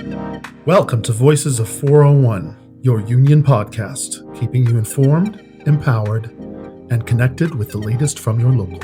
Welcome to Voices of 401, your union podcast, keeping you informed, empowered, and connected with the latest from your local.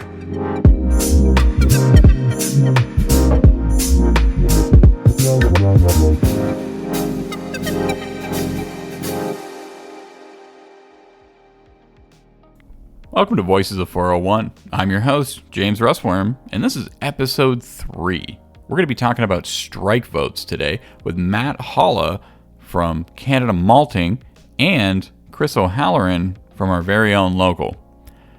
Welcome to Voices of 401. I'm your host, James Russworm, and this is episode 3. We're going to be talking about strike votes today with Matt Holla from Canada Malting and Chris O'Halloran from our very own local.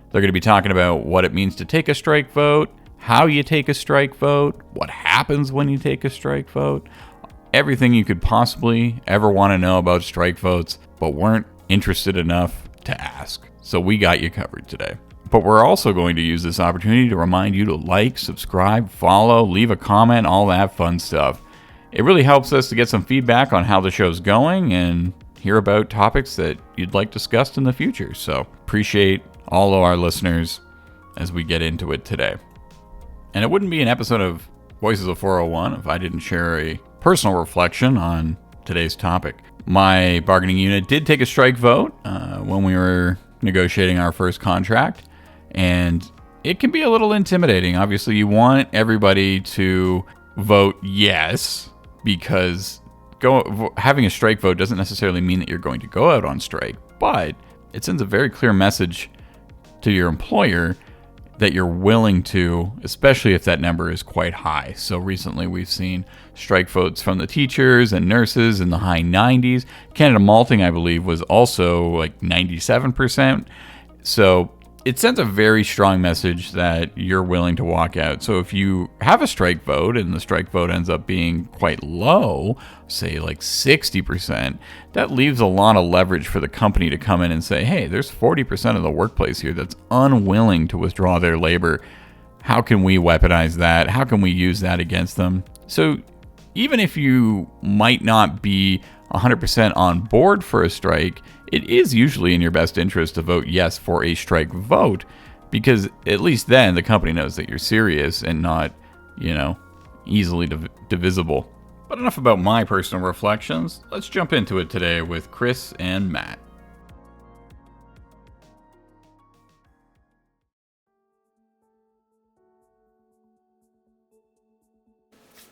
They're going to be talking about what it means to take a strike vote, how you take a strike vote, what happens when you take a strike vote, everything you could possibly ever want to know about strike votes, but weren't interested enough to ask. So we got you covered today. But we're also going to use this opportunity to remind you to like, subscribe, follow, leave a comment, all that fun stuff. It really helps us to get some feedback on how the show's going and hear about topics that you'd like discussed in the future. So appreciate all of our listeners as we get into it today. And it wouldn't be an episode of Voices of 401 if I didn't share a personal reflection on today's topic. My bargaining unit did take a strike vote when we were negotiating our first contract, and it can be a little intimidating. Obviously, you want everybody to vote yes, because having a strike vote doesn't necessarily mean that you're going to go out on strike, but it sends a very clear message to your employer that you're willing to, especially if that number is quite high. So recently we've seen strike votes from the teachers and nurses in the high 90s. Canada Malting, I believe, was also like 97%. So it sends a very strong message that you're willing to walk out. So if you have a strike vote and the strike vote ends up being quite low, say like 60%, that leaves a lot of leverage for the company to come in and say, hey, there's 40% of the workplace here that's unwilling to withdraw their labor. How can we weaponize that? How can we use that against them? So even if you might not be 100% on board for a strike, it is usually in your best interest to vote yes for a strike vote, because at least then the company knows that you're serious and not, easily divisible. But enough about my personal reflections. Let's jump into it today with Chris and Matt.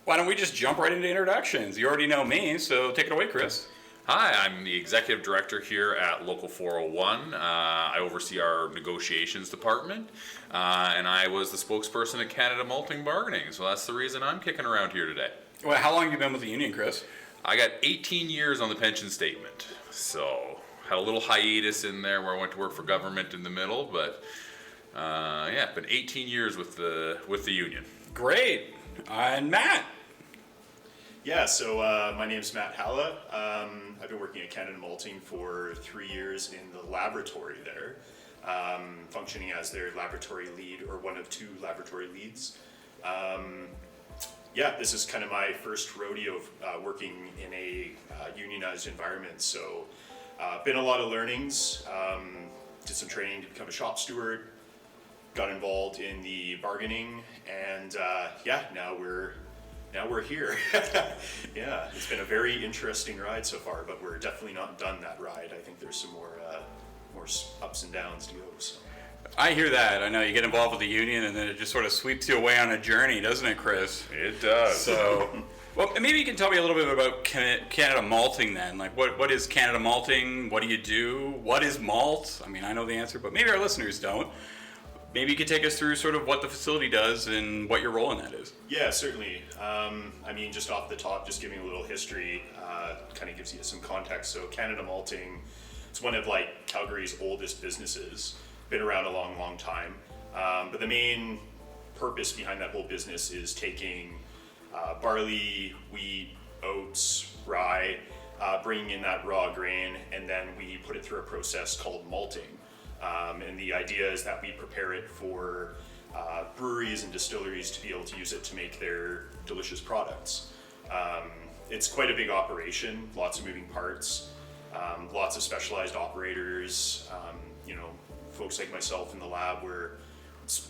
Why don't we just jump right into introductions? You already know me, so take it away, Chris. Hi, I'm the Executive Director here at Local 401. I oversee our negotiations department, and I was the spokesperson at Canada Malting Bargaining, so that's the reason I'm kicking around here today. Well, how long have you been with the union, Chris? I got 18 years on the pension statement, so had a little hiatus in there where I went to work for government in the middle, but been 18 years with the union. Great. And Matt? Yeah, so my name's Matt Holla. I've been working at Canada Malting for 3 years in the laboratory there, functioning as their laboratory lead, or one of 2 laboratory leads. This is kind of my first rodeo of working in a unionized environment, so been a lot of learnings, did some training to become a shop steward, got involved in the bargaining, and now we're here. Yeah, it's been a very interesting ride so far, but we're definitely not done that ride. I think there's some more ups and downs to go. So. I hear that. I know you get involved with the union, and then it just sort of sweeps you away on a journey, doesn't it, Chris? It does. So, well, maybe you can tell me a little bit about Canada Malting then. Like, what is Canada Malting? What do you do? What is malt? I mean, I know the answer, but maybe our listeners don't. Maybe you could take us through sort of what the facility does and what your role in that is. Yeah, certainly. Just off the top, just giving a little history, kind of gives you some context. So Canada Malting, it's one of Calgary's oldest businesses, been around a long, long time. But the main purpose behind that whole business is taking barley, wheat, oats, rye, bringing in that raw grain, and then we put it through a process called malting. And the idea is that we prepare it for breweries and distilleries to be able to use it to make their delicious products. It's quite a big operation, lots of moving parts, lots of specialized operators, folks like myself in the lab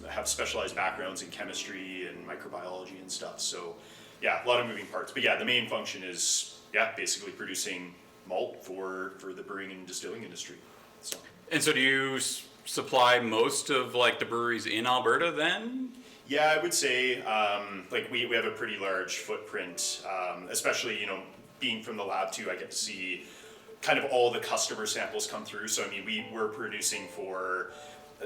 have specialized backgrounds in chemistry and microbiology and stuff. So a lot of moving parts. But yeah, the main function is basically producing malt for the brewing and distilling industry. So. And so do you supply most of like the breweries in Alberta then? Yeah, I would say like we have a pretty large footprint, especially, you know, being from the lab too, I get to see kind of all the customer samples come through. So I mean, we're producing for,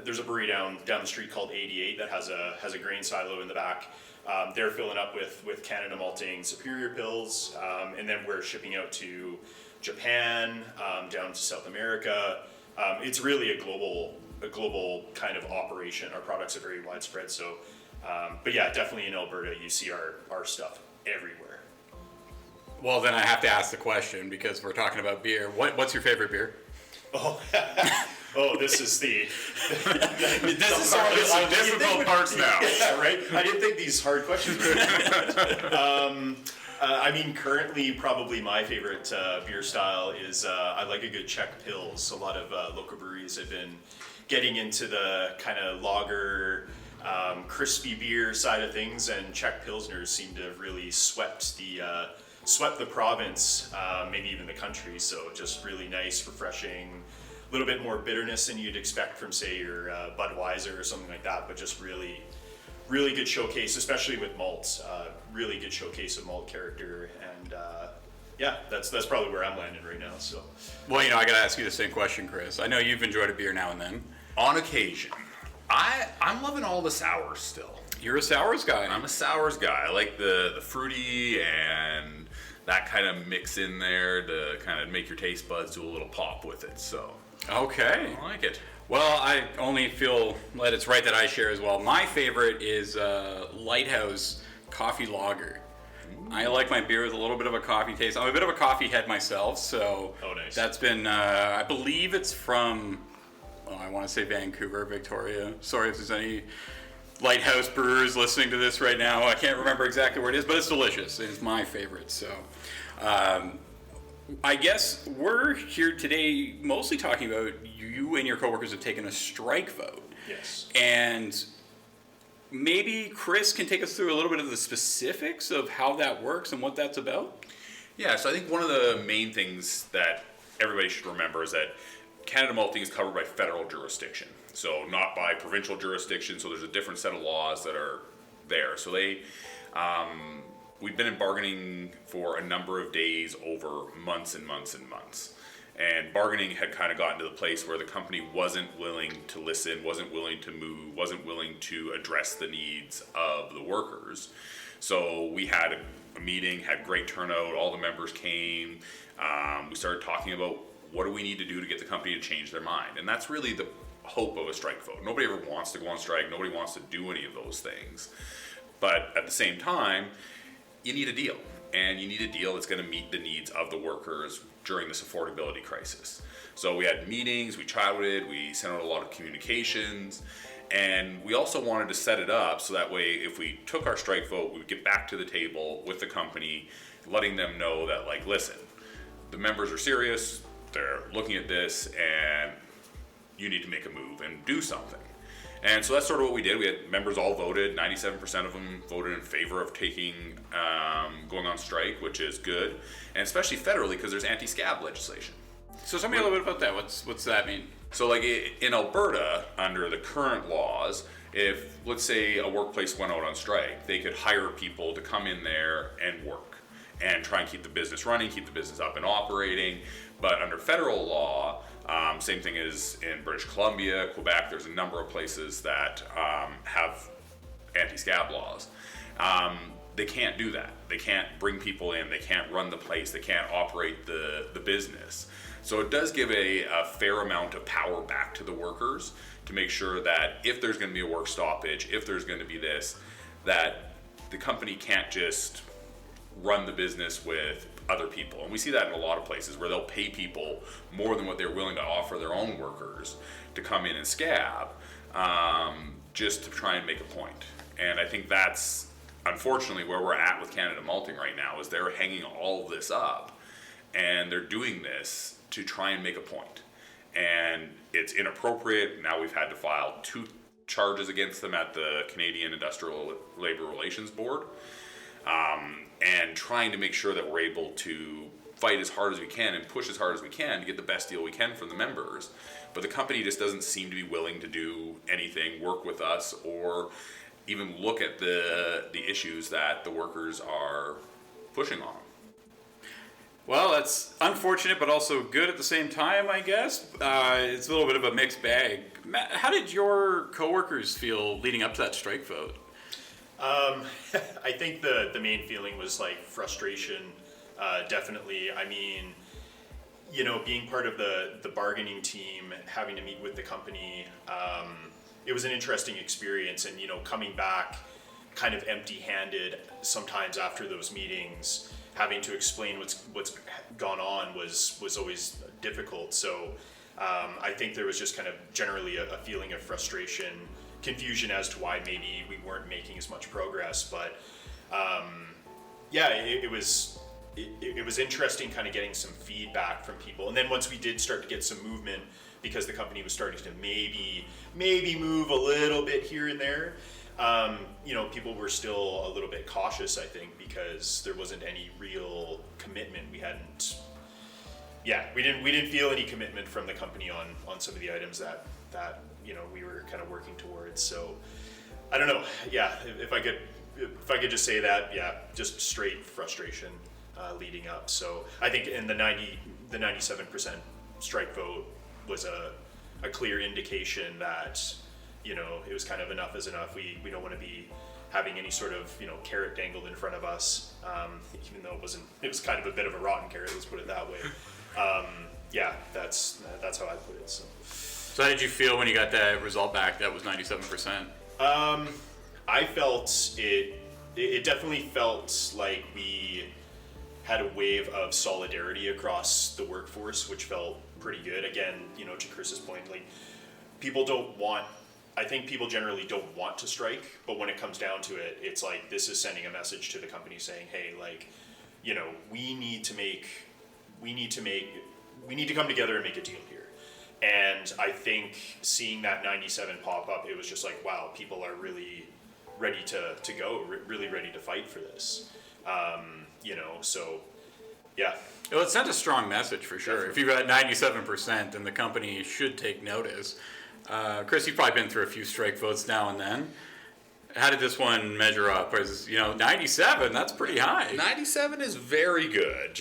there's a brewery down the street called 88 that has a grain silo in the back. They're filling up with Canada Malting Superior Pills, and then we're shipping out to Japan, down to South America. It's really a global kind of operation. Our products are very widespread. So, but yeah, definitely in Alberta, you see our stuff everywhere. Well, then I have to ask the question because we're talking about beer. What's your favorite beer? Oh, this is the This is sort of the difficult parts now. Yeah, right. I didn't think these hard questions were I mean, currently, probably my favorite beer style is I like a good Czech Pils. A lot of local breweries have been getting into the kind of lager, crispy beer side of things, and Czech Pilsners seem to have really swept the province, maybe even the country. So just really nice, refreshing, a little bit more bitterness than you'd expect from, say, your Budweiser or something like that, but just really good showcase, especially with malts. Really good showcase of malt character, and that's probably where I'm landing right now. So, Well, you know, I got to ask you the same question, Chris. I know you've enjoyed a beer now and then. On occasion. I'm loving all the sours still. You're a sours guy. I'm a sours guy. I like the fruity and that kind of mix in there to kind of make your taste buds do a little pop with it. So Okay. I like it. Well, I only feel that it's right that I share as well. My favorite is Lighthouse Coffee Lager. I like my beer with a little bit of a coffee taste. I'm a bit of a coffee head myself, so nice. That's been, I believe it's from, I want to say Vancouver, Victoria. Sorry if there's any Lighthouse brewers listening to this right now. I can't remember exactly where it is, but it's delicious. It's my favorite. So I guess we're here today mostly talking about you and your coworkers have taken a strike vote. yes. And maybe Chris can take us through a little bit of the specifics of how that works and what that's about. Yeah, so I think one of the main things that everybody should remember is that Canada Malting is covered by federal jurisdiction, so not by provincial jurisdiction. So there's a different set of laws that are there. So we've been in bargaining for a number of days over months and months and months. And bargaining had kind of gotten to the place where the company wasn't willing to listen, wasn't willing to move, wasn't willing to address the needs of the workers. So we had a meeting, had great turnout, all the members came. We started talking about what do we need to do to get the company to change their mind. And that's really the hope of a strike vote. Nobody ever wants to go on strike. Nobody wants to do any of those things. But at the same time, you need a deal. And you need a deal that's going to meet the needs of the workers during this affordability crisis. So we had meetings, we chatted, we sent out a lot of communications, and we also wanted to set it up so that way if we took our strike vote, we would get back to the table with the company, letting them know that, like, listen, the members are serious, they're looking at this, and you need to make a move and do something. And so that's sort of what we did. We had members all voted. 97% of them voted in favor of going on strike, which is good, and especially federally because there's anti-scab legislation. So tell me a little bit about that. What's that mean? So like in Alberta, under the current laws, if, let's say, a workplace went out on strike, they could hire people to come in there and work and try and keep the business running, keep the business up and operating. But under federal law, same thing as in British Columbia, Quebec, there's a number of places that have anti-scab laws. They can't do that. They can't bring people in, they can't run the place, they can't operate the business. So it does give a fair amount of power back to the workers to make sure that if there's going to be a work stoppage, if there's going to be this, that the company can't just run the business with other people. And we see that in a lot of places where they'll pay people more than what they're willing to offer their own workers to come in and scab, just to try and make a point. And I think that's unfortunately where we're at with Canada Malting right now, is they're hanging all of this up and they're doing this to try and make a point. And it's inappropriate. Now we've had to file 2 charges against them at the Canadian Industrial Labour Relations Board. and trying to make sure that we're able to fight as hard as we can and push as hard as we can to get the best deal we can from the members. But the company just doesn't seem to be willing to do anything, work with us, or even look at the issues that the workers are pushing on. Well, that's unfortunate, but also good at the same time, I guess. It's a little bit of a mixed bag. Matt, how did your coworkers feel leading up to that strike vote? I think the main feeling was like frustration, definitely. I mean, being part of the bargaining team, having to meet with the company, it was an interesting experience. And, coming back kind of empty-handed sometimes after those meetings, having to explain what's gone on was always difficult. So I think there was just kind of generally a feeling of frustration, confusion as to why maybe we weren't making as much progress. But it was interesting kind of getting some feedback from people. And then once we did start to get some movement, because the company was starting to maybe move a little bit here and there, people were still a little bit cautious, I think, because there wasn't any real commitment. We didn't feel any commitment from the company on some of the items that we were kind of working towards. So I don't know. Yeah, if I could just say that, just straight frustration leading up. So I think in the 97% strike vote was a clear indication that it was kind of enough is enough. We don't want to be having any sort of carrot dangled in front of us, even though it was kind of a bit of a rotten carrot, let's put it that way. That's how I put it. So how did you feel when you got that result back that was 97%? I felt it definitely felt like we had a wave of solidarity across the workforce, which felt pretty good. Again, to Chris's point, like I think people generally don't want to strike, but when it comes down to it, it's like this is sending a message to the company saying, hey, like, we need to come together and make a deal here. And I think seeing that 97 pop up, it was just like, wow, people are really ready to go, really ready to fight for this. So yeah. Well, it sent a strong message for sure. Definitely. If you've got 97%, then the company should take notice. Chris, you've probably been through a few strike votes now and then. How did this one measure up? 97, that's pretty high. 97 is very good.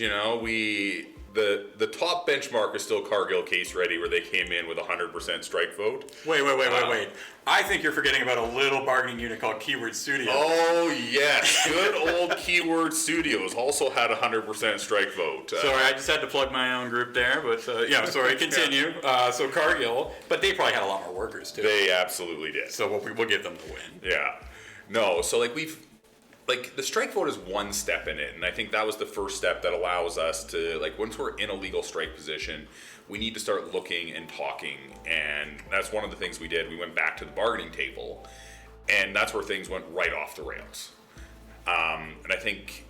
The top benchmark is still Cargill Case Ready, where they came in with 100% strike vote. Wait. I think you're forgetting about a little bargaining unit called Keyword Studios. Oh, yes. Good old Keyword Studios also had 100% strike vote. Sorry, I just had to plug my own group there, but sorry, continue. So Cargill, but they probably had a lot more workers too. They absolutely did. So we'll give them the win. Yeah. No, so the strike vote is one step in it, and I think that was the first step that allows us to, once we're in a legal strike position, we need to start looking and talking, and that's one of the things we did. We went back to the bargaining table, and that's where things went right off the rails. And I think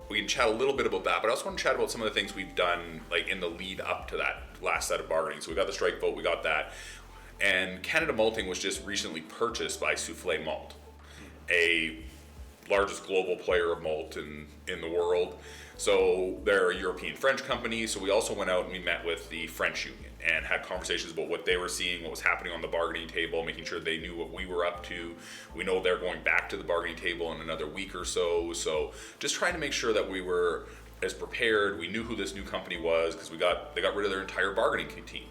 we can chat a little bit about that, but I also want to chat about some of the things we've done, in the lead up to that last set of bargaining. So we got the strike vote, we got that, and Canada Malting was just recently purchased by Soufflé Malt, a largest global player of malt in the world. So they're a European French company. So we also went out and we met with the French union and had conversations about what they were seeing, what was happening on the bargaining table, making sure they knew what we were up to. We know they're going back to the bargaining table in another week or so. So just trying to make sure that we were as prepared. We knew who this new company was because they got rid of their entire bargaining team.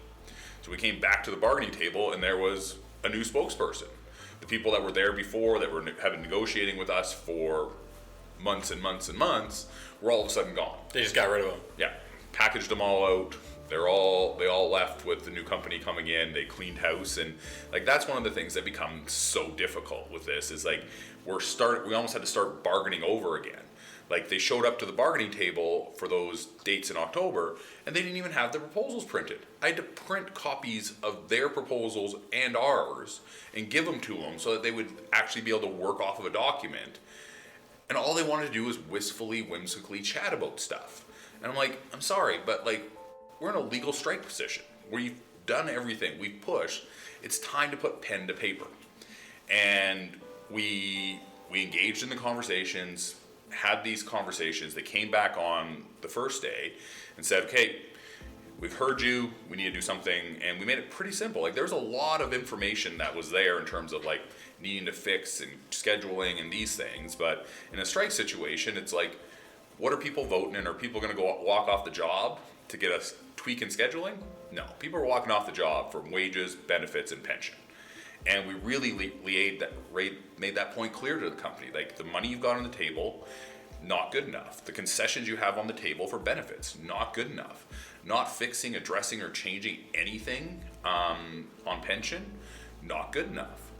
So we came back to the bargaining table and there was a new spokesperson. The people that were there before, that have been negotiating with us for months and months and months, were all of a sudden gone. They just got rid of them. Yeah, packaged them all out. They all left with the new company coming in. They cleaned house, and that's one of the things that becomes so difficult with this is we almost had to start bargaining over again. They showed up to the bargaining table for those dates in October, and they didn't even have the proposals printed. I had to print copies of their proposals and ours and give them to them so that they would actually be able to work off of a document. And all they wanted to do was whimsically chat about stuff. And I'm like, I'm sorry, but we're in a legal strike position. We've done everything. We've pushed. It's time to put pen to paper. And we engaged in the conversations. had these conversations. They came back on the first day and said, okay, we've heard you, we need to do something, and we made it pretty simple. Like, there's a lot of information that was there in terms of like needing to fix and scheduling and these things, but in a strike situation, it's like, what are people voting, and are people going to go walk off the job to get us tweak in scheduling? No, people are walking off the job for wages, benefits, and pension. And we really made that point clear to the company. Like, the money you've got on the table, not good enough. The concessions you have on the table for benefits, not good enough. Not fixing, addressing, or changing anything on pension, not good enough.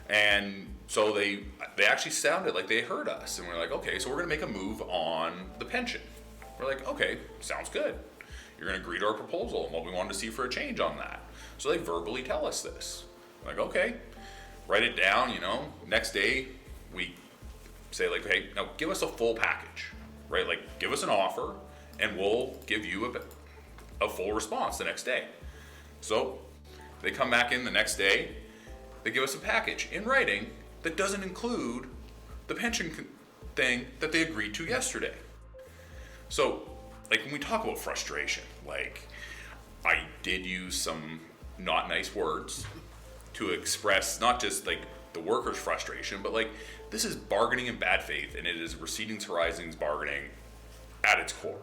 And so they actually sounded like they heard us. And we're like, okay, so we're going to make a move on the pension. We're like, okay, sounds good. You're going to agree to our proposal and what we wanted to see for a change on that. So they verbally tell us this. Like, okay, write it down, Next day, we say, like, hey, now give us a full package, right? Like, give us an offer, and we'll give you a full response the next day. So they come back in the next day, they give us a package in writing that doesn't include the pension thing that they agreed to yesterday. So, like, when we talk about frustration, like, I did use some not nice words to express not just like the workers' frustration, but like, this is bargaining in bad faith, and it is receding to risings bargaining at its core.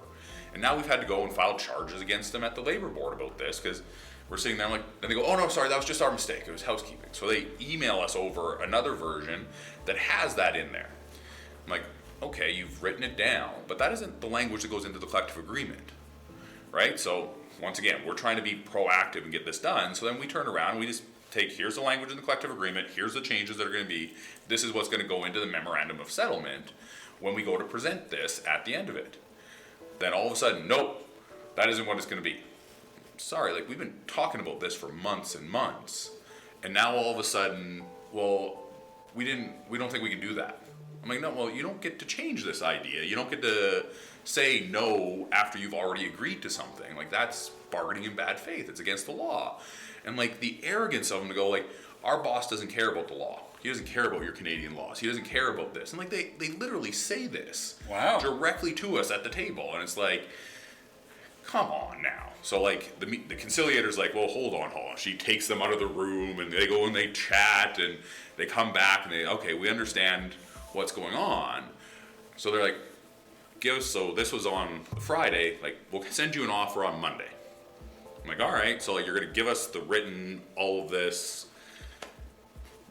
And now we've had to go and file charges against them at the labor board about this, because we're sitting there like, and they go, oh no, sorry, that was just our mistake, it was housekeeping. So they email us over another version that has that in there. I'm like, okay, you've written it down, but that isn't the language that goes into the collective agreement, right? So once again, we're trying to be proactive and get this done. So then we turn around and we just take, here's the language in the collective agreement, here's the changes that are going to be, this is what's going to go into the memorandum of settlement when we go to present this at the end of it. Then all of a sudden, nope, that isn't what it's going to be. Sorry, like, we've been talking about this for months and months, and now all of a sudden, well, we don't think we can do that. I'm like, no, well, you don't get to change this idea. You don't get to say no after you've already agreed to something. Like, that's bargaining in bad faith. It's against the law. And like, the arrogance of them to go like, our boss doesn't care about the law. He doesn't care about your Canadian laws. He doesn't care about this. And like, they literally say this directly to us at the table. And it's like, come on now. So like, the conciliator's like, well, hold on. She takes them out of the room, and they go and they chat, and they come back, and okay, we understand what's going on. So they're like, so this was on Friday, like, we'll send you an offer on Monday. I'm like, all right, so like, you're going to give us the written, all of this.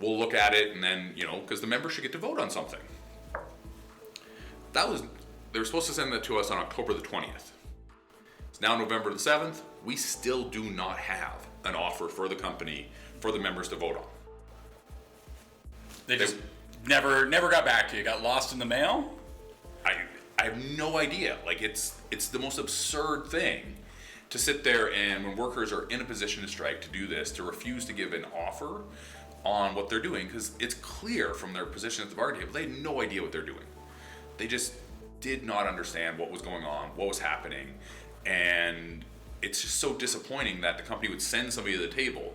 We'll look at it, and then, because the members should get to vote on something. They were supposed to send that to us on October the 20th. It's now November the 7th. We still do not have an offer for the company for the members to vote on. They just never got back to you. Got lost in the mail? I have no idea. Like, it's the most absurd thing to sit there and, when workers are in a position to strike, to do this, to refuse to give an offer on what they're doing, because it's clear from their position at the bargaining table, they had no idea what they're doing. They just did not understand what was going on, what was happening, and it's just so disappointing that the company would send somebody to the table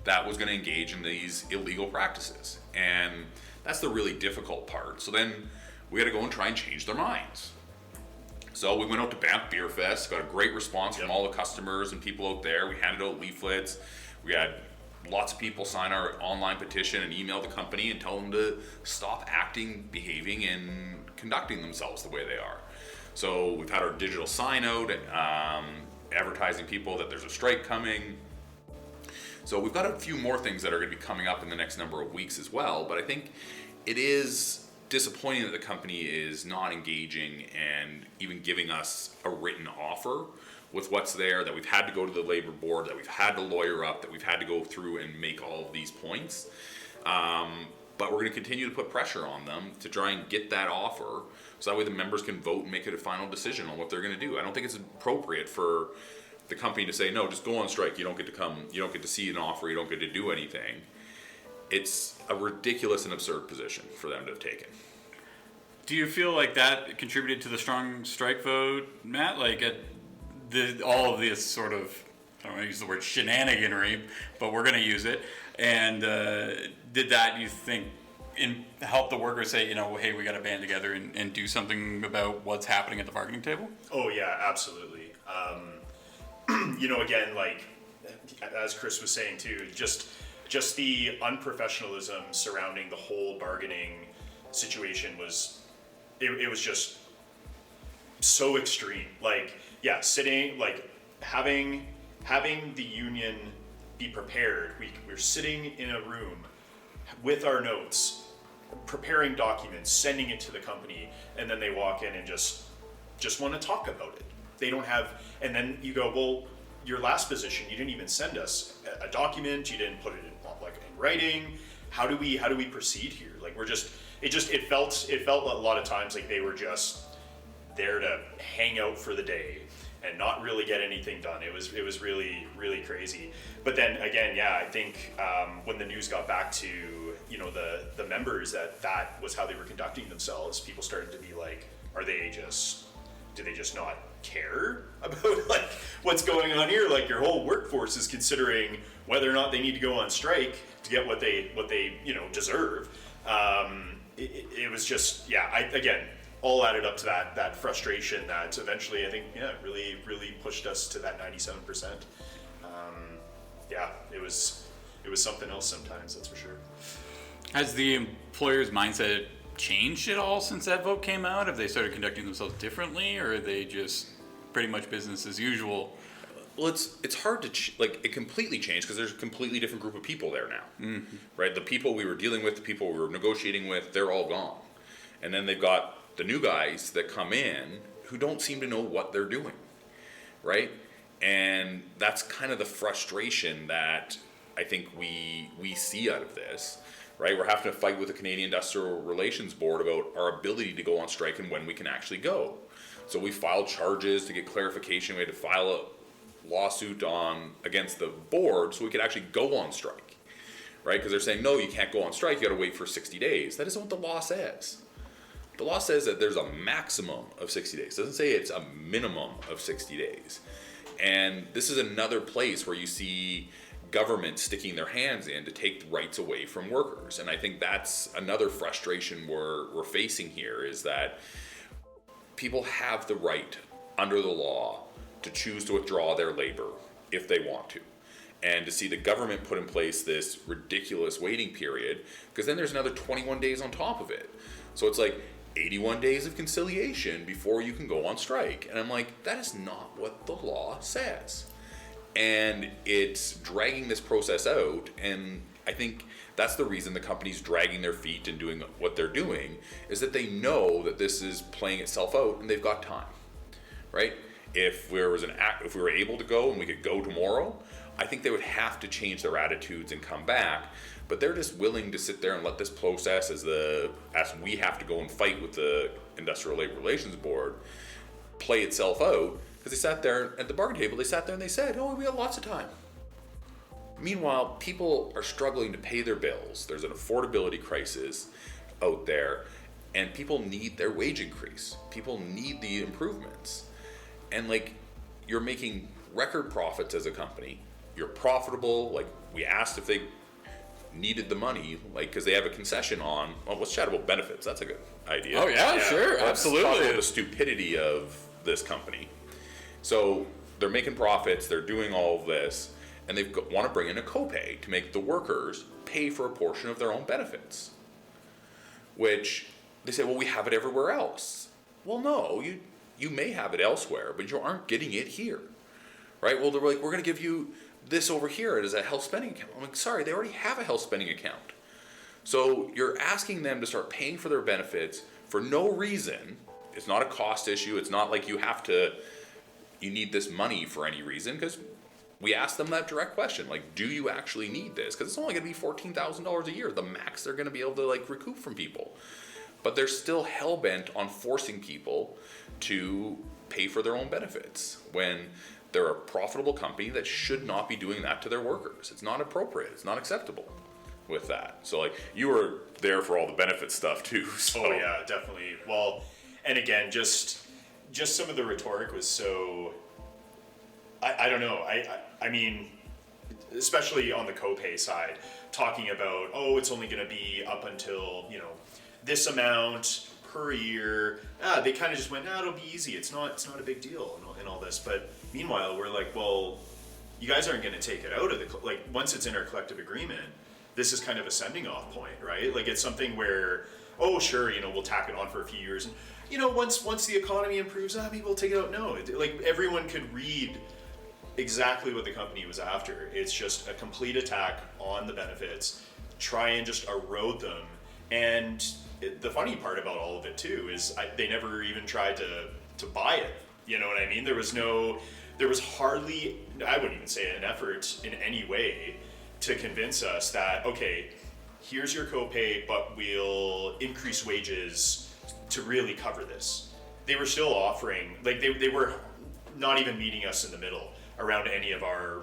that was going to engage in these illegal practices. And that's the really difficult part. So then we had to go and try and change their minds. So we went out to Banff Beer Fest, got a great response from all the customers and people out there. We handed out leaflets. We had lots of people sign our online petition and email the company and tell them to stop acting, behaving, and conducting themselves the way they are. So we've had our digital sign out, advertising people that there's a strike coming. So we've got a few more things that are going to be coming up in the next number of weeks as well. But I think it is disappointing that the company is not engaging and even giving us a written offer with what's there, that we've had to go to the labor board, that we've had to lawyer up, that we've had to go through and make all of these points. But we're going to continue to put pressure on them to try and get that offer, so that way the members can vote and make it a final decision on what they're going to do. I don't think it's appropriate for the company to say, no, just go on strike. You don't get to come, you don't get to see an offer, you don't get to do anything. It's a ridiculous and absurd position for them to have taken. Do you feel like that contributed to the strong strike vote, Matt? Like, all of this sort of, I don't want to use the word shenaniganry, but we're going to use it. And did that, you think, help the workers say, hey, we got to band together and do something about what's happening at the bargaining table? Oh yeah, absolutely. Again, like as Chris was saying too, just the unprofessionalism surrounding the whole bargaining situation was, it was just so extreme. Like, yeah, sitting, like having the union be prepared. We're sitting in a room with our notes, preparing documents, sending it to the company, and then they walk in and just want to talk about it. They don't have, and then you go, well, your last position, you didn't even send us a document, you didn't put it in writing. How do we proceed here? Like it felt a lot of times like they were just there to hang out for the day and not really get anything done. It was really, really crazy. But then again, yeah, I think when the news got back to the members that was how they were conducting themselves, people started to be like, do they just not care about like what's going on here? Like your whole workforce is considering whether or not they need to go on strike to get what they deserve. It was just, yeah, again, all added up to that frustration that eventually I think, yeah, really, really pushed us to that 97%. Yeah, it was something else sometimes, that's for sure. Has the employer's mindset changed at all since that vote came out? Have they started conducting themselves differently, or are they just pretty much business as usual? Well, it's hard to it completely changed because there's a completely different group of people there now, right? The people we were dealing with, the people we were negotiating with, they're all gone, and then they've got the new guys that come in who don't seem to know what they're doing, right? And that's kind of the frustration that I think we see out of this, right? We're having to fight with the Canadian Industrial Relations Board about our ability to go on strike and when we can actually go. So we filed charges to get clarification. We had to file a lawsuit against the board so we could actually go on strike, right? Because they're saying, no, you can't go on strike. You got to wait for 60 days. That isn't what the law says. The law says that there's a maximum of 60 days. It doesn't say it's a minimum of 60 days. And this is another place where you see government sticking their hands in to take rights away from workers. And I think that's another frustration we're facing here, is that people have the right under the law to choose to withdraw their labor if they want to. And to see the government put in place this ridiculous waiting period, because then there's another 21 days on top of it. So it's like 81 days of conciliation before you can go on strike. And I'm like, that is not what the law says. And it's dragging this process out, and I think that's the reason the company's dragging their feet and doing what they're doing, is that they know that this is playing itself out and they've got time, right? If we were able to go and we could go tomorrow, I think they would have to change their attitudes and come back. But they're just willing to sit there and let this process, as we have to go and fight with the Industrial Labor Relations Board, play itself out. Because they sat there at the bargain table, they sat there and they said, oh, we got lots of time. Meanwhile, people are struggling to pay their bills. There's an affordability crisis out there, and people need their wage increase. People need the improvements. And you're making record profits as a company. You're profitable. We asked if they needed the money, because they have a concession on, well, let's chat about benefits. That's a good idea. Oh yeah, sure, let's absolutely. talk about the stupidity of this company. So they're making profits, they're doing all of this, and they want to bring in a copay to make the workers pay for a portion of their own benefits. Which they say, well, we have it everywhere else. Well, no, you may have it elsewhere, but you aren't getting it here, right? Well, they're like, we're going to give you this over here as a health spending account. I'm like, sorry, they already have a health spending account. So you're asking them to start paying for their benefits for no reason. It's not a cost issue. It's not like you need this money for any reason, because we asked them that direct question, do you actually need this? Because it's only going to be $14,000 a year, the max they're going to be able to recoup from people. But they're still hell-bent on forcing people to pay for their own benefits when they're a profitable company that should not be doing that to their workers. It's not appropriate. It's not acceptable with that. So you were there for all the benefit stuff too. So. Oh yeah, definitely. Well, and again, just some of the rhetoric was so, I don't know. I mean, especially on the copay side, talking about, oh, it's only going to be up until, this amount per year. They kind of just went, it'll be easy. It's not a big deal and all this. But meanwhile, we're like, well, you guys aren't going to take it out of once it's in our collective agreement, this is kind of a sending off point, right? Like it's something where, oh, sure, we'll tack it on for a few years. And, once the economy improves, maybe we'll take it out. No, everyone could read exactly what the company was after. It's just a complete attack on the benefits, try and just erode them. And the funny part about all of it too is they never even tried to buy it. You know what I mean? There was hardly, I wouldn't even say an effort in any way to convince us that, okay, here's your copay, but we'll increase wages to really cover this. They were still offering, they were not even meeting us in the middle around any of our,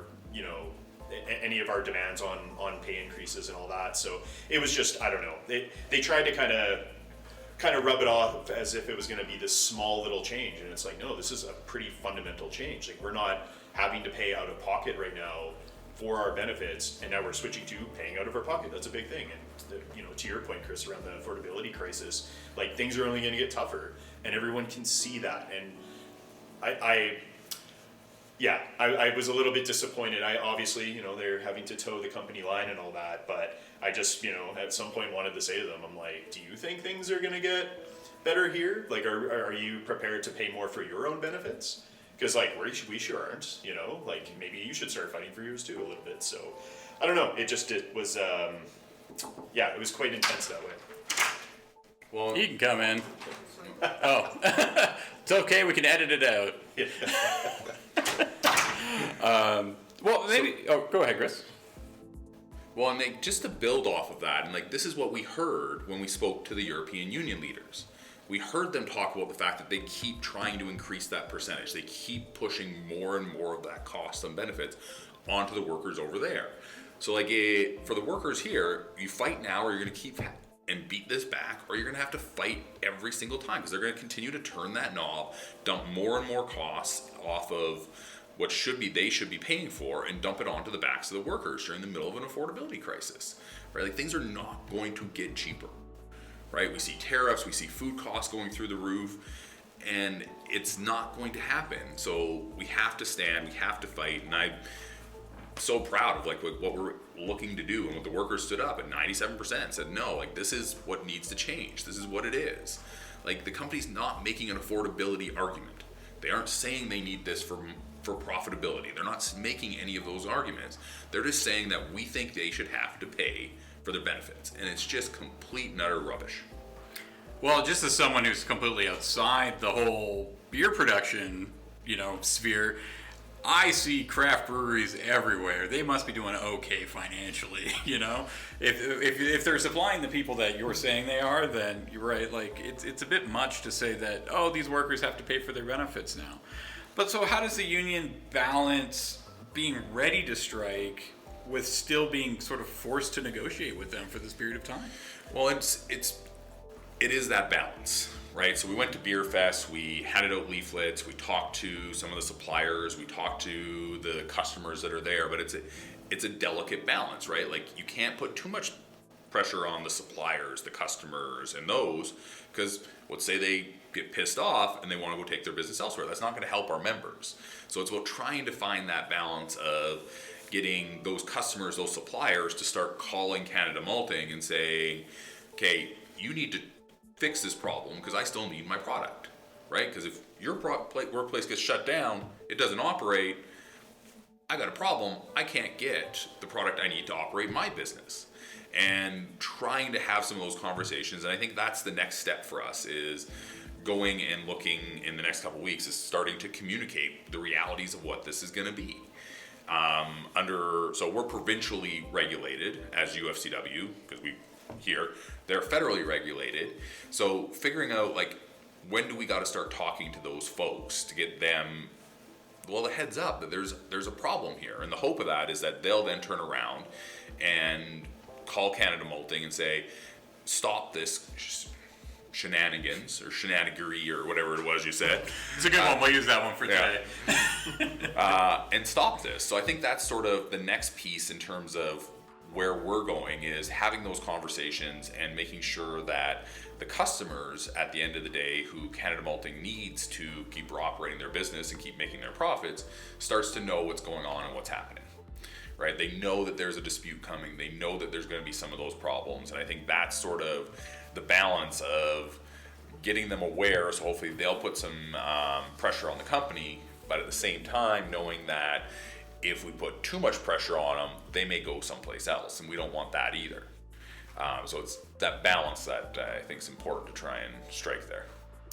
any of our demands on pay increases and all that. So it was just, I don't know. They tried to kind of rub it off as if it was going to be this small little change, and it's like, no, this is a pretty fundamental change. We're not having to pay out of pocket right now for our benefits, and now we're switching to paying out of our pocket. That's a big thing. And to your point, Chris, around the affordability crisis, things are only going to get tougher, and everyone can see that. And I was a little bit disappointed. I obviously, they're having to toe the company line and all that, but I just, at some point wanted to say to them, I'm like, do you think things are going to get better here? Are you prepared to pay more for your own benefits? Because we sure aren't, maybe you should start fighting for yours too a little bit. So I don't know. It was, it was quite intense that way. Well, you can come in. Oh, it's okay. We can edit it out. Go ahead, Chris. Well, and just to build off of that, and this is what we heard when we spoke to the European Union leaders. We heard them talk about the fact that they keep trying to increase that percentage. They keep pushing more and more of that cost and benefits onto the workers over there. So for the workers here, you fight now or you're going to keep and beat this back, or you're going to have to fight every single time because they're going to continue to turn that knob, dump more and more costs off of what they should be paying for, and dump it onto the backs of the workers during the middle of an affordability crisis, right? Things are not going to get cheaper, right? We see tariffs, we see food costs going through the roof, and it's not going to happen. So we have to stand, we have to fight, and I'm so proud of what we're looking to do, and what the workers stood up at 97% said, no, this is what needs to change. This is what it is. The company's not making an affordability argument. They aren't saying they need this for profitability. They're not making any of those arguments. They're just saying that we think they should have to pay for their benefits, and it's just complete and utter rubbish. Well, just as someone who's completely outside the whole beer production, sphere, I see craft breweries everywhere. They must be doing okay financially, If they're supplying the people that you're saying they are, then you're right. It's a bit much to say that, oh, these workers have to pay for their benefits now. But so how does the union balance being ready to strike with still being sort of forced to negotiate with them for this period of time? Well, it is that balance, right? So we went to Beer Fest, we handed out leaflets, we talked to some of the suppliers, we talked to the customers that are there, but it's a delicate balance, right? You can't put too much pressure on the suppliers, the customers, and those, because let's say they get pissed off and they want to go take their business elsewhere. That's not going to help our members. So it's about trying to find that balance of getting those customers, those suppliers to start calling Canada Malting and saying, okay, you need to fix this problem because I still need my product, right? Because if your workplace gets shut down, it doesn't operate, I got a problem. I can't get the product I need to operate my business. And trying to have some of those conversations, and I think that's the next step for us, is going and looking in the next couple of weeks, is starting to communicate the realities of what this is going to be. So we're provincially regulated as UFCW, because they're federally regulated. So figuring out when do we got to start talking to those folks to get them, the heads up that there's a problem here. And the hope of that is that they'll then turn around and call Canada Malting and say, stop this shenanigans or shenanigery or whatever it was you said. It's a good one. We'll use that one for today. And stop this. So I think that's sort of the next piece in terms of where we're going, is having those conversations and making sure that the customers at the end of the day who Canada Malting needs to keep operating their business and keep making their profits starts to know what's going on and what's happening. Right? They know that there's a dispute coming. They know that there's going to be some of those problems. And I think that's sort of the balance of getting them aware. So hopefully they'll put some pressure on the company, but at the same time knowing that if we put too much pressure on them, they may go someplace else, and we don't want that either. So it's that balance that I think is important to try and strike there.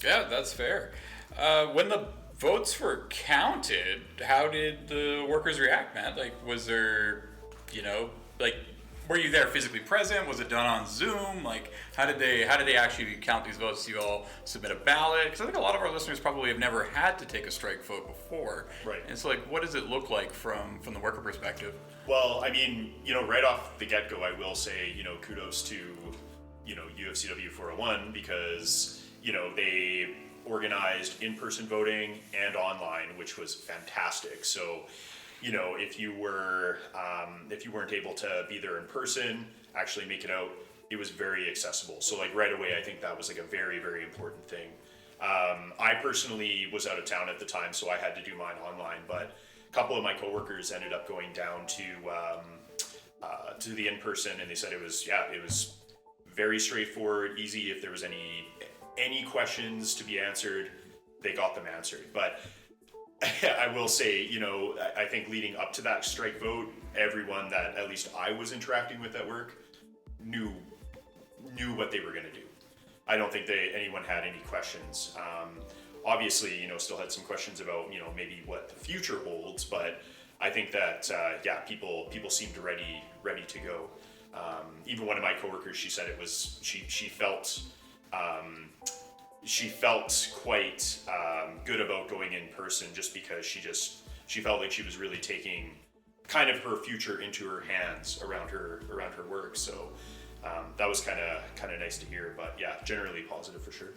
Yeah, that's fair. When the votes were counted, how did the workers react, Matt? Like, was there, were you there physically present? Was it done on Zoom? Like, how did they actually count these votes? Do you all submit a ballot? Because I think a lot of our listeners probably have never had to take a strike vote before. Right. And so, like, what does it look like from the worker perspective? Well, I mean, right off the get-go, I will say, kudos to, UFCW 401 because, they organized in-person voting and online, which was fantastic. So, if you weren't able to be there in person, actually make it out, it was very accessible. So like right away, I think that was like a very, very important thing. I personally was out of town at the time, so I had to do mine online, but a couple of my coworkers ended up going down to the in-person, and they said it was very straightforward, easy. If there was any questions to be answered, they got them answered. But I will say, I think leading up to that strike vote, everyone that at least I was interacting with at work knew what they were going to do. I don't think anyone had any questions. Obviously, still had some questions about, maybe what the future holds, but I think that, people seemed ready to go. Even one of my coworkers, she said it was, she felt quite good about going in person just because she felt like she was really taking kind of her future into her hands around her work. So that was kind of nice to hear, but yeah, generally positive for sure.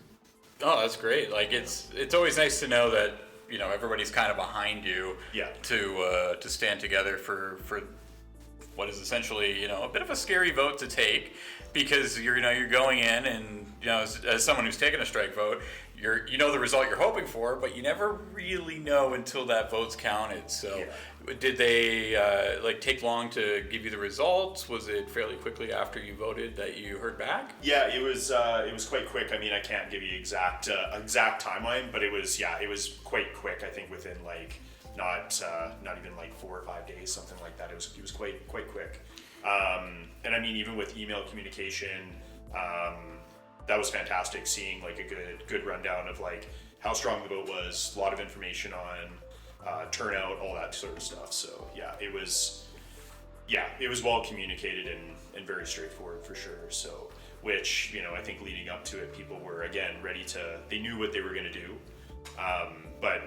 Oh, that's great. Like it's always nice to know that, everybody's kind of behind you to stand together for what is essentially, a bit of a scary vote to take, because you're going in and, as someone who's taken a strike vote, the result you're hoping for, but you never really know until that vote's counted. So did they take long to give you the results? Was it fairly quickly after you voted that you heard back? Yeah, it was quite quick. I mean, I can't give you exact timeline, but it was quite quick. I think within not even 4 or 5 days, something like that. It was quite quick. And I mean, even with email communication, that was fantastic. Seeing a good rundown of how strong the vote was, a lot of information on turnout, all that sort of stuff. So it was well communicated and very straightforward for sure. So which I think leading up to it, people were again they knew what they were going to do. But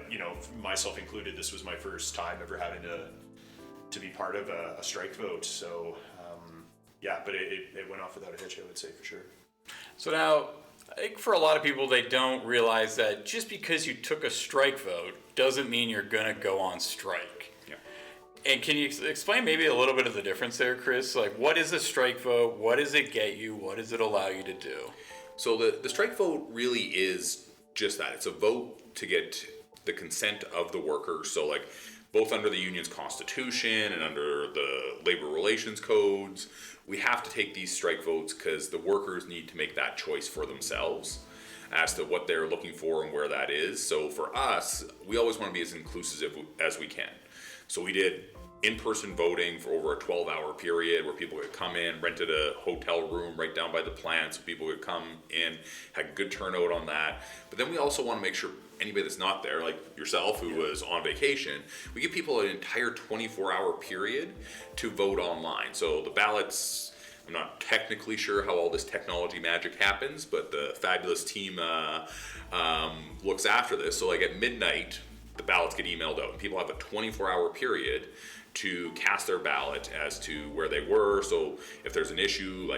myself included, this was my first time ever having to be part of a strike vote. So but it went off without a hitch, I would say, for sure. So now, I think for a lot of people, they don't realize that just because you took a strike vote doesn't mean you're going to go on strike. Yeah. And can you explain maybe a little bit of the difference there, Chris? Like, what is a strike vote? What does it get you? What does it allow you to do? So the strike vote really is just that. It's a vote to get the consent of the workers. So both under the union's constitution and under the labor relations codes, we have to take these strike votes because the workers need to make that choice for themselves as to what they're looking for and where that is. So for us, we always want to be as inclusive as we can. So we did in-person voting for over a 12-hour period where people could come in, rented a hotel room right down by the plant so people could come in, had good turnout on that. But then we also want to make sure anybody that's not there, like yourself who was on vacation, we give people an entire 24-hour period to vote online. So the ballots, I'm not technically sure how all this technology magic happens, but the fabulous team looks after this. So at midnight, the ballots get emailed out and people have a 24-hour period to cast their ballot as to where they were. So if there's an issue,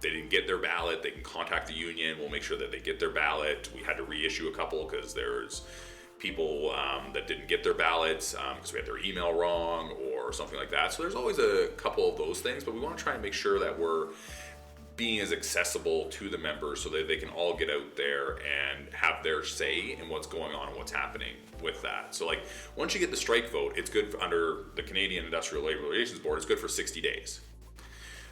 they didn't get their ballot, they can contact the union. We'll make sure that they get their ballot. We had to reissue a couple because there's people that didn't get their ballots because we had their email wrong or something like that. So there's always a couple of those things, but we want to try and make sure that we're being as accessible to the members so that they can all get out there and have their say in what's going on and what's happening with that. So like once you get the strike vote, it's good under the Canadian Industrial Labor Relations Board, it's good for 60 days.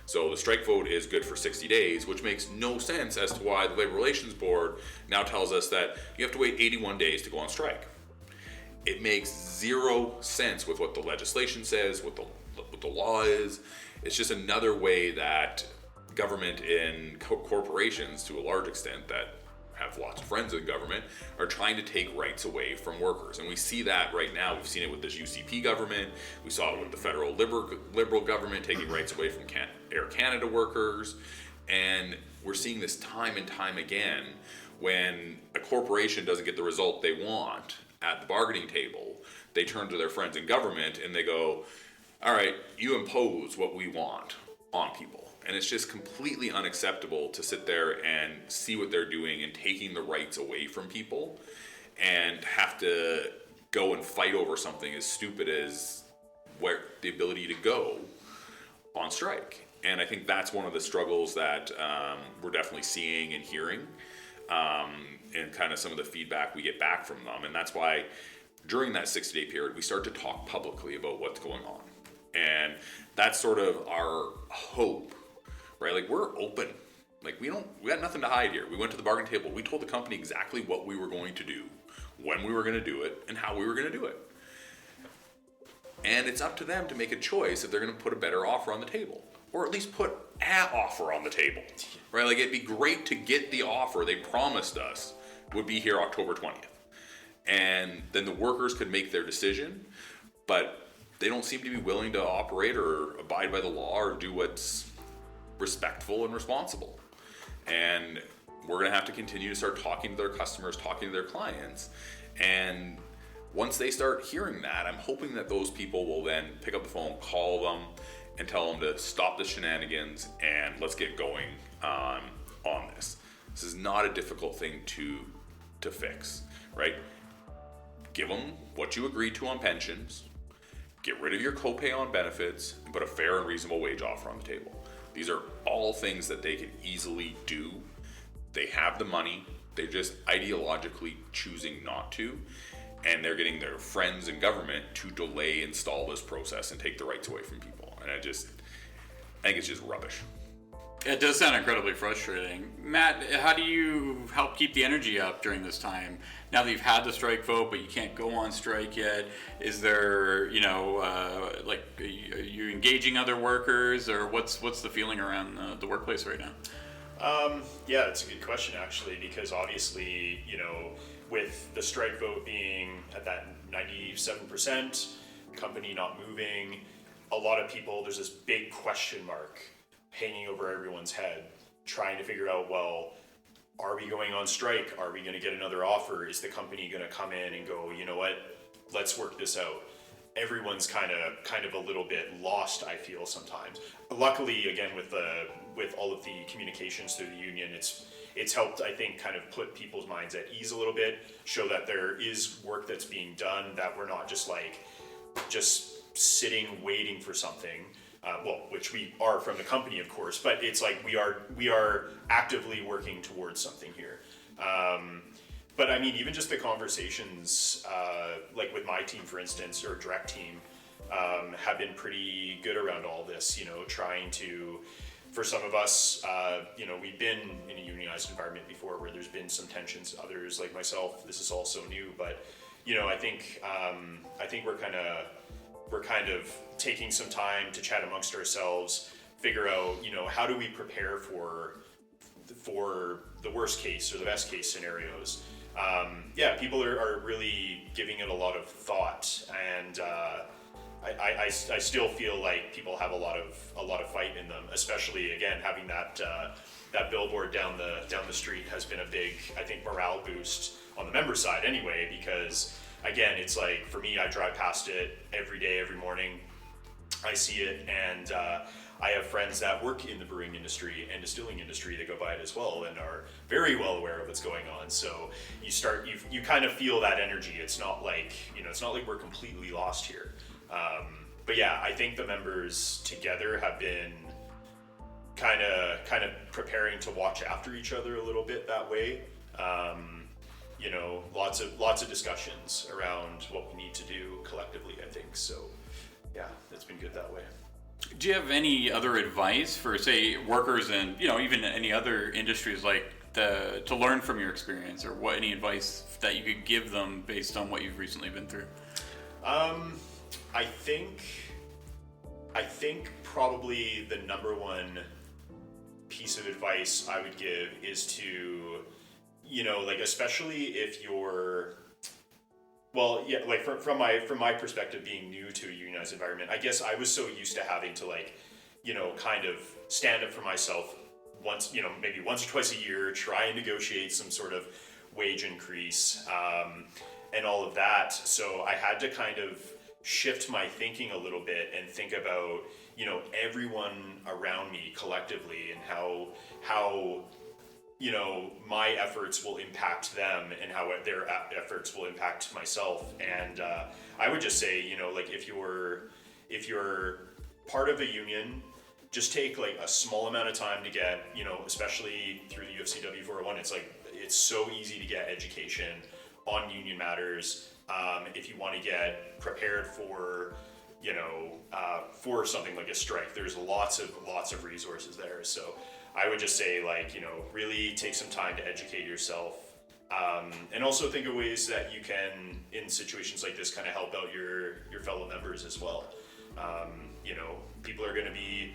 So the strike vote is good for 60 days, which makes no sense as to why the Labor Relations Board now tells us that you have to wait 81 days to go on strike. It makes zero sense with what the legislation says, what the law is. It's just another way that government and corporations, to a large extent, that have lots of friends in government, are trying to take rights away from workers. And we see that right now. We've seen it with this UCP government. We saw it with the federal liberal government taking rights away from Air Canada workers. And we're seeing this time and time again when a corporation doesn't get the result they want at the bargaining table. They turn to their friends in government and they go, all right, you impose what we want on people. And it's just completely unacceptable to sit there and see what they're doing and taking the rights away from people and have to go and fight over something as stupid as where the ability to go on strike. And I think that's one of the struggles that we're definitely seeing and hearing, and kind of some of the feedback we get back from them. And that's why during that 60-day period, we start to talk publicly about what's going on. And that's sort of our hope, right? Like we're open. Like we got nothing to hide here. We went to the bargaining table. We told the company exactly what we were going to do, when we were going to do it, and how we were going to do it. And it's up to them to make a choice if they're going to put a better offer on the table, or at least put an offer on the table, right? Like it'd be great to get the offer they promised us would be here October 20th. And then the workers could make their decision, but they don't seem to be willing to operate or abide by the law or do what's respectful and responsible. And we're going to have to continue to start talking to their customers, talking to their clients. And once they start hearing that, I'm hoping that those people will then pick up the phone, call them, and tell them to stop the shenanigans and let's get going on this. This is not a difficult thing to fix, right? Give them what you agreed to on pensions, get rid of your copay on benefits, and put a fair and reasonable wage offer on the table. These are all things that they can easily do. They have the money. They're just ideologically choosing not to. And they're getting their friends in government to delay and stall this process and take the rights away from people. And I think it's just rubbish. It does sound incredibly frustrating. Matt, how do you help keep the energy up during this time? Now that you've had the strike vote, but you can't go on strike yet, is there, are you engaging other workers, or what's the feeling around the workplace right now? Yeah, that's a good question, actually, because obviously, with the strike vote being at that 97%, company not moving, a lot of people, there's this big question mark hanging over everyone's head, trying to figure out, well, are we going on strike? Are we going to get another offer? Is the company going to come in and go, you know what, let's work this out? Everyone's kind of a little bit lost, I feel sometimes. Luckily, again, with all of the communications through the union, it's helped, I think, kind of put people's minds at ease a little bit, show that there is work that's being done, that we're not just sitting waiting for something. Which we are from the company, of course, but it's like we are actively working towards something here. But I mean, even just the conversations, like with my team, for instance, or direct team, have been pretty good around all this, trying to, for some of us, we've been in a unionized environment before where there's been some tensions. Others, like myself, this is also new, but, I think we're kind of taking some time to chat amongst ourselves, figure out, how do we prepare for the worst case or the best case scenarios. People are really giving it a lot of thought, and I still feel like people have a lot of fight in them, especially again having that billboard down the street has been a big, I think, morale boost on the member side anyway, because again, it's like, for me, I drive past it every day, every morning. I see it, and I have friends that work in the brewing industry and distilling industry that go by it as well and are very well aware of what's going on. So you kind of feel that energy. It's not like, it's not like we're completely lost here. But yeah, I think the members together have been kind of preparing to watch after each other a little bit that way. Lots of discussions around what we need to do collectively, I think. So yeah, it's been good that way. Do you have any other advice for, say, workers and, even any other industries, like to learn from your experience, or any advice that you could give them based on what you've recently been through? I think probably the number one piece of advice I would give is to, especially if you're, from my perspective, being new to a unionized environment, I guess I was so used to having to kind of stand up for myself maybe once or twice a year, try and negotiate some sort of wage increase, and all of that. So I had to kind of shift my thinking a little bit and think about, everyone around me collectively, and how my efforts will impact them and how their efforts will impact myself. And I would just say, if you're part of a union, just take a small amount of time to get, especially through the UFCW 401, it's so easy to get education on union matters. If you want to get prepared for, for something like a strike, there's lots of resources there. So I would just say, really take some time to educate yourself, and also think of ways that you can, in situations like this, kind of help out your fellow members as well. People are going to be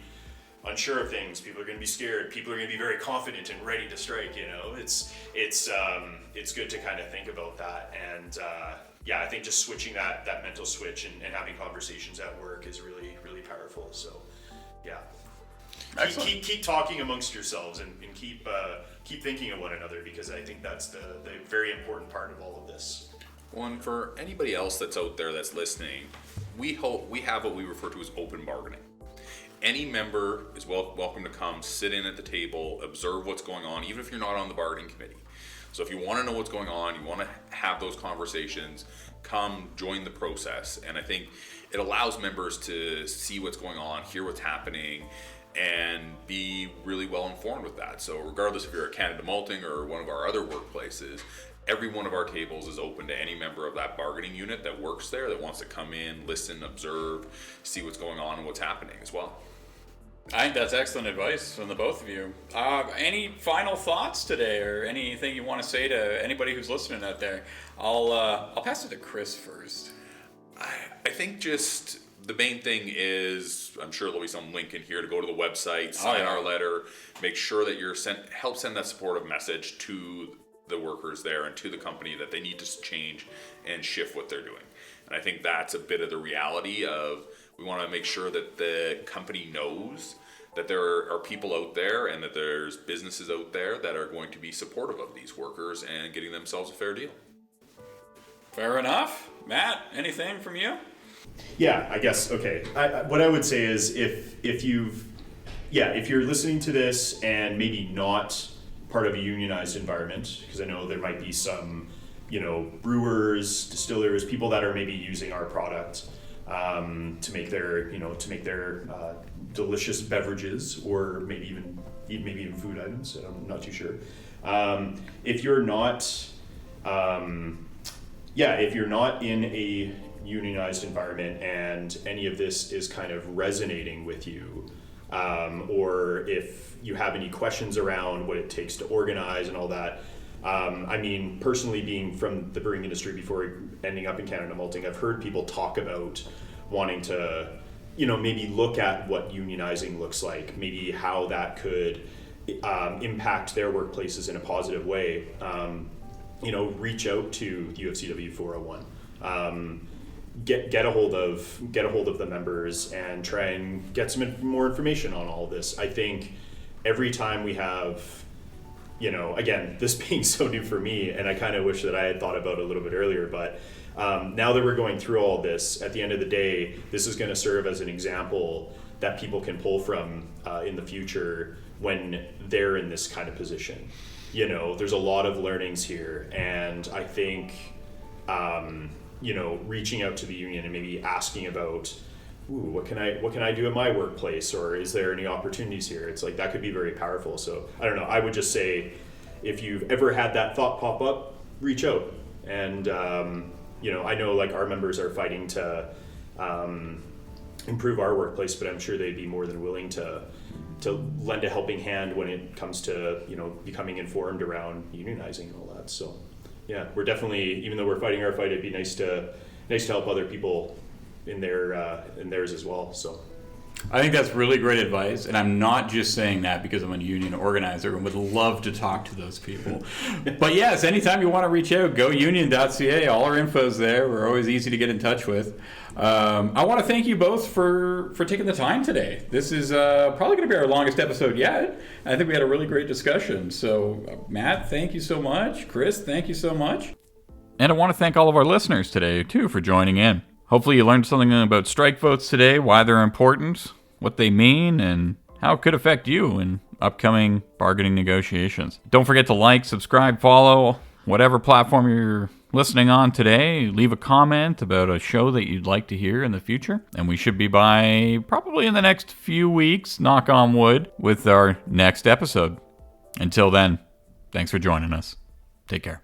unsure of things. People are going to be scared. People are going to be very confident and ready to strike. It's good to kind of think about that. And I think just switching that mental switch and having conversations at work is really, really powerful. So yeah. Keep talking amongst yourselves and keep thinking of one another, because I think that's the very important part of all of this. Well, and for anybody else that's out there that's listening, we have what we refer to as open bargaining. Any member is welcome to come, sit in at the table, observe what's going on, even if you're not on the bargaining committee. So if you want to know what's going on, you want to have those conversations, come join the process. And I think it allows members to see what's going on, hear what's happening, and be really well informed with that. So regardless if you're at Canada Malting or one of our other workplaces, every one of our tables is open to any member of that bargaining unit that works there, that wants to come in, listen, observe, see what's going on and what's happening as well. I think that's excellent advice from the both of you. Any final thoughts today, or anything you want to say to anybody who's listening out there? I'll pass it to Chris first. I think just the main thing is, I'm sure there'll be some link in here to go to the website, sign our letter, make sure that you're help send that supportive message to the workers there and to the company that they need to change and shift what they're doing. And I think that's a bit of the reality of, we want to make sure that the company knows that there are people out there and that there's businesses out there that are going to be supportive of these workers and getting themselves a fair deal. Fair enough. Matt, anything from you? Yeah, I guess, okay. What I would say is, if you're listening to this and maybe not part of a unionized environment, because I know there might be some, brewers, distillers, people that are maybe using our product to make their delicious beverages, or maybe even food items. I'm not too sure. If you're not in a unionized environment and any of this is kind of resonating with you, or if you have any questions around what it takes to organize and all that. Personally, being from the brewing industry before ending up in Canada Malting, I've heard people talk about wanting to, maybe look at what unionizing looks like, maybe how that could impact their workplaces in a positive way. Reach out to the UFCW 401. Get a hold of the members and try and get some more information on all of this. I think every time we have, again, this being so new for me, and I kind of wish that I had thought about it a little bit earlier, but now that we're going through all this, at the end of the day, this is going to serve as an example that people can pull from in the future when they're in this kind of position. You know, there's a lot of learnings here, and I think, you know, reaching out to the union and maybe asking about, what can I do at my workplace, or is there any opportunities here? It's like that could be very powerful. So I don't know. I would just say, if you've ever had that thought pop up, reach out. And you know, I know like our members are fighting to improve our workplace, but I'm sure they'd be more than willing to lend a helping hand when it comes to, you know, becoming informed around unionizing and all that. So yeah, we're definitely, even though we're fighting our fight, it'd be nice to help other people in theirs as well. So I think that's really great advice, and I'm not just saying that because I'm a union organizer and would love to talk to those people. But yes, anytime you want to reach out, go union.ca. All our info's there. We're always easy to get in touch with. I want to thank you both for taking the time today. This is probably going to be our longest episode yet. I think we had a really great discussion. So Matt, thank you so much. Chris, thank you so much. And I want to thank all of our listeners today, too, for joining in. Hopefully you learned something about strike votes today, why they're important, what they mean, and how it could affect you in upcoming bargaining negotiations. Don't forget to like, subscribe, follow, whatever platform you're listening on today. Leave a comment about a show that you'd like to hear in the future. And we should be by probably in the next few weeks, knock on wood, with our next episode. Until then, thanks for joining us. Take care.